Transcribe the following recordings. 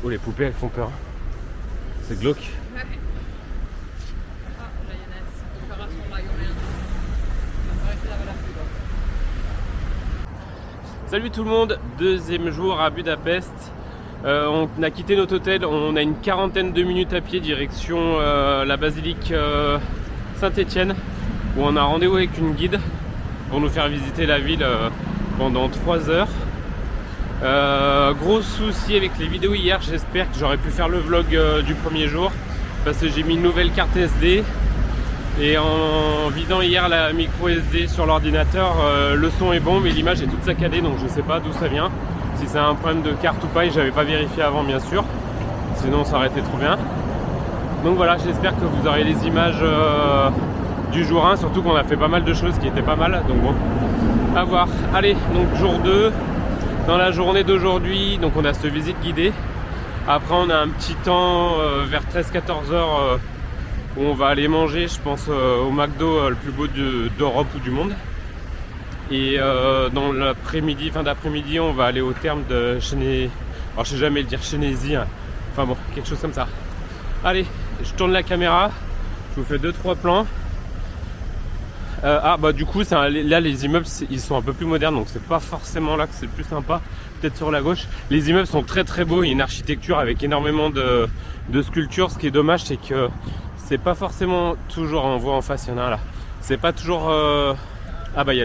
Oh, les poupées elles font peur. C'est glauque. Ouais. Ah, Lioness, opération Lioness. Salut tout le monde, deuxième jour à Budapest. On a quitté notre hôtel, on a une quarantaine de minutes à pied direction la basilique Saint-Étienne, où on a rendez-vous avec une guide pour nous faire visiter la ville pendant 3 heures. Gros souci avec les vidéos hier, j'espère que j'aurais pu faire le vlog du premier jour parce que j'ai mis une nouvelle carte SD et en vidant hier la micro SD sur l'ordinateur, le son est bon mais l'image est toute saccadée, donc je sais pas d'où ça vient, si c'est un problème de carte ou pas, et j'avais pas vérifié avant bien sûr, sinon ça aurait été trop bien. Donc voilà, j'espère que vous aurez les images du jour 1, surtout qu'on a fait pas mal de choses qui étaient pas mal, donc bon, à voir. Allez, donc jour 2. Dans la journée d'aujourd'hui, donc on a cette visite guidée. Après on a un petit temps vers 13-14 heures où on va aller manger, je pense au McDo le plus beau d'Europe ou du monde. Et dans l'après-midi, fin d'après-midi, on va aller au terme de Chéné... Alors je sais jamais le dire, Chénésie, hein. Enfin bon, quelque chose comme ça. Allez, je tourne la caméra, je vous fais 2-3 plans. Du coup là les immeubles ils sont un peu plus modernes, donc c'est pas forcément là que c'est le plus sympa, peut-être sur la gauche. Les immeubles sont très très beaux, il y a une architecture avec énormément de sculptures. Ce qui est dommage, c'est que c'est pas forcément toujours, on voit en face, il y en a un là, c'est pas toujours il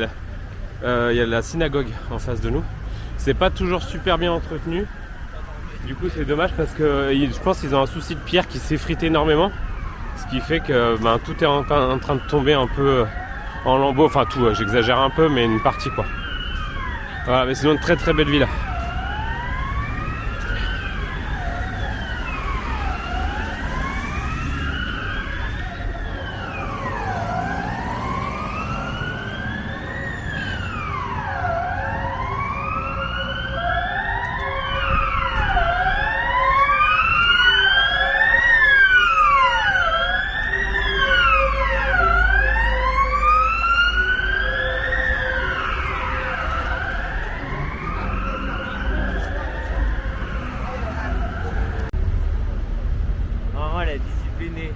y a la synagogue en face de nous, c'est pas toujours super bien entretenu. Du coup c'est dommage parce que je pense qu'ils ont un souci de pierre qui s'effrite énormément, ce qui fait que tout est en train de tomber un peu en lambeaux, enfin tout, j'exagère un peu, mais une partie quoi. Voilà, mais sinon une très très belle villa. Discipliné.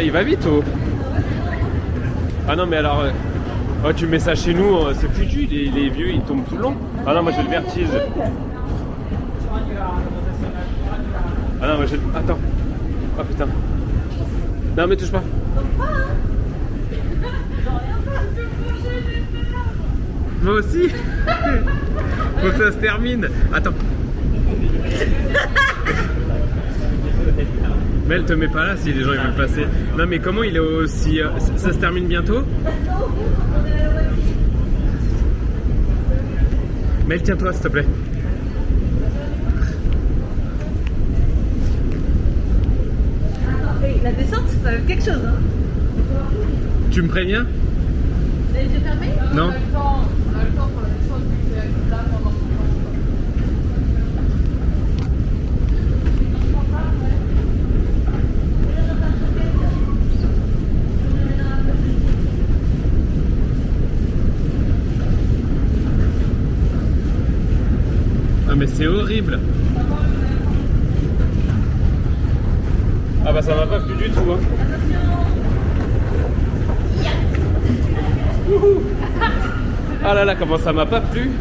Il va vite oh. Ah non mais alors tu mets ça chez nous, c'est foutu, les vieux ils tombent tout le long. Ah non moi j'ai le vertige. Ah non moi j'ai... Attends. Oh putain. Non mais touche pas. Moi aussi. Faut que ça se termine. Attends. Mais elle te met pas là si les gens ils veulent passer. Non mais comment il est aussi... ça se termine bientôt? Mel, tiens-toi s'il te plaît. Ça va être quelque chose, hein. Tu me préviens? Les yeux fermés? Non. On a le temps pour la descente, vu que c'est là pendant son Ah mais c'est horrible. Ah bah ça m'a pas plu du tout hein. Wouhou. Ah là là, comment ça m'a pas plu.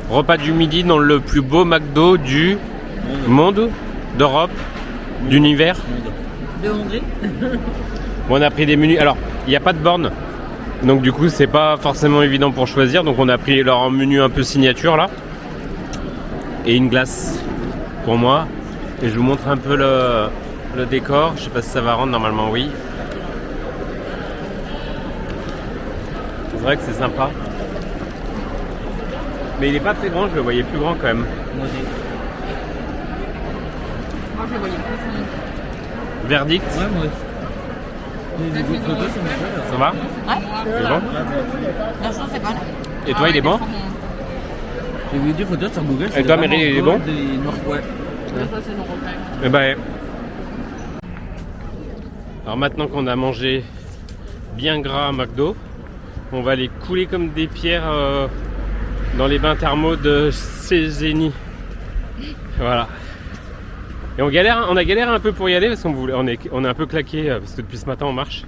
Repas du midi dans le plus beau McDo du monde, d'Europe, d'univers. De Hongrie. Bon, on a pris des menus. Alors, il n'y a pas de borne. Donc du coup, c'est pas forcément évident pour choisir. Donc on a pris leur menu un peu signature là. Et une glace pour moi. Et je vous montre un peu le décor. Je sais pas si ça va rendre, normalement oui. C'est vrai que c'est sympa. Mais il est pas très grand, je le voyais plus grand quand même. Moi je le voyais plus. Verdict. Ouais, moi aussi. Ça va? Ouais. C'est bon? La sauce est bonne. Et toi, il est bon? J'ai vu des photos sur Google. Et toi, Meryl, il est bon? Ouais. Ça, c'est nos repas. Eh ben. Alors maintenant qu'on a mangé bien gras à McDo, on va aller couler comme des pierres dans les bains thermaux de Széchenyi. Voilà. Et on a galéré un peu pour y aller parce on est un peu claqué parce que depuis ce matin on marche.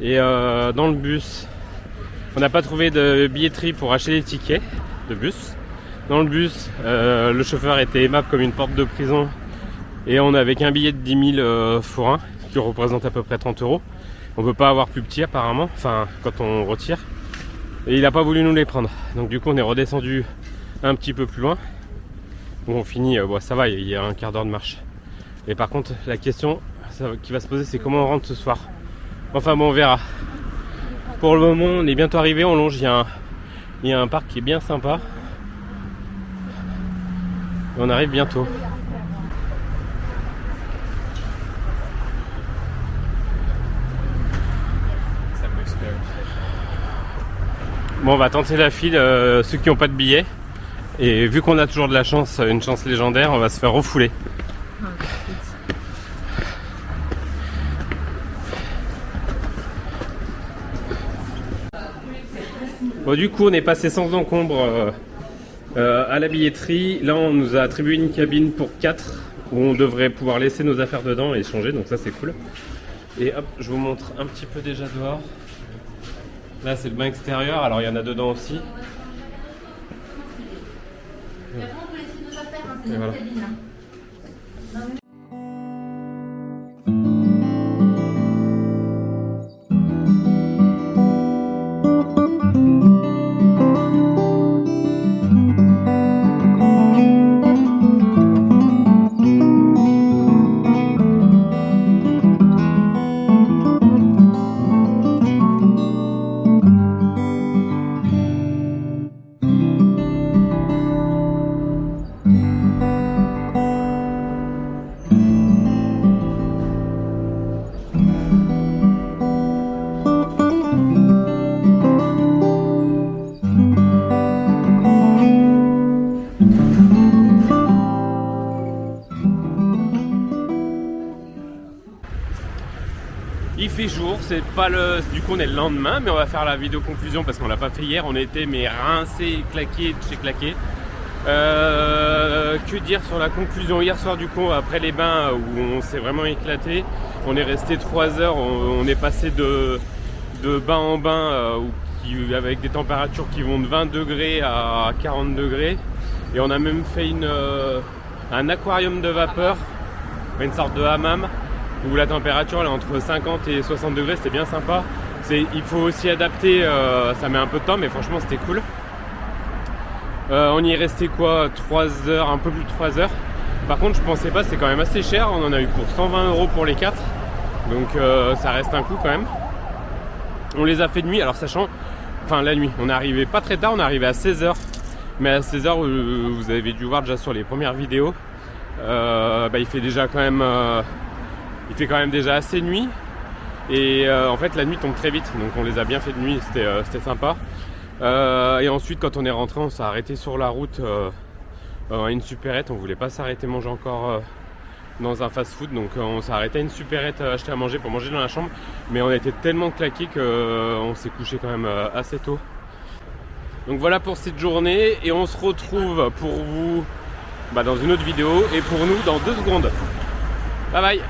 Et dans le bus, on n'a pas trouvé de billetterie pour acheter les tickets de bus. dans le bus. Le chauffeur était aimable comme une porte de prison. Et on avait qu'un billet de 10 000 forains, qui représente à peu près 30 €. On peut pas avoir plus petit apparemment, enfin quand on retire. Et il a pas voulu nous les prendre. Donc du coup on est redescendu un petit peu plus loin. Où on finit, ça va, il y a un quart d'heure de marche. Et par contre la question qui va se poser, c'est comment on rentre ce soir. Enfin bon, on verra. Pour le moment on est bientôt arrivé, on longe, il y a un parc qui est bien sympa. Et on arrive bientôt. Bon, on va tenter la file, ceux qui n'ont pas de billets. Et vu qu'on a toujours de la chance, une chance légendaire, on va se faire refouler. Bon, du coup, on est passé sans encombre à la billetterie. Là, on nous a attribué une cabine pour 4 où on devrait pouvoir laisser nos affaires dedans et changer, donc ça c'est cool. Et hop, je vous montre un petit peu déjà dehors. Là c'est le bain extérieur, alors il y en a dedans aussi. Et après, on peut laisser nos affaires, hein, c'est Et notre voilà. cabine. Hein. Il fait jour, c'est pas le. Du coup on est le lendemain, mais on va faire la vidéo conclusion parce qu'on l'a pas fait hier. On était mais rincés, claqués, de chez claqués. Que dire sur la conclusion hier soir du coup après les bains où on s'est vraiment éclaté. On est resté 3 heures, on est passé de bain en bain avec des températures qui vont de 20 degrés à 40 degrés. Et on a même fait un aquarium de vapeur, une sorte de hammam, où la température elle est entre 50 et 60 degrés, c'était bien sympa. Il faut aussi adapter, ça met un peu de temps, mais franchement c'était cool. On y est resté quoi, 3 heures, un peu plus de 3 heures. Par contre je pensais pas, c'est quand même assez cher, on en a eu pour 120 € pour les 4. Donc ça reste un coup quand même. On les a fait de nuit, alors sachant, enfin la nuit, on est arrivé pas très tard, on est arrivé à 16 h. Mais à 16 h, vous avez dû voir déjà sur les premières vidéos, il fait déjà quand même... il fait quand même déjà assez nuit et en fait la nuit tombe très vite, donc on les a bien fait de nuit, c'était sympa. Et ensuite quand on est rentré, on s'est arrêté sur la route à une supérette. On voulait pas s'arrêter manger encore dans un fast food, donc on s'est arrêté à une supérette acheter à manger pour manger dans la chambre, mais on était tellement claqués qu'on s'est couché quand même assez tôt. Donc voilà pour cette journée et on se retrouve pour vous dans une autre vidéo et pour nous dans 2 secondes. Bye bye.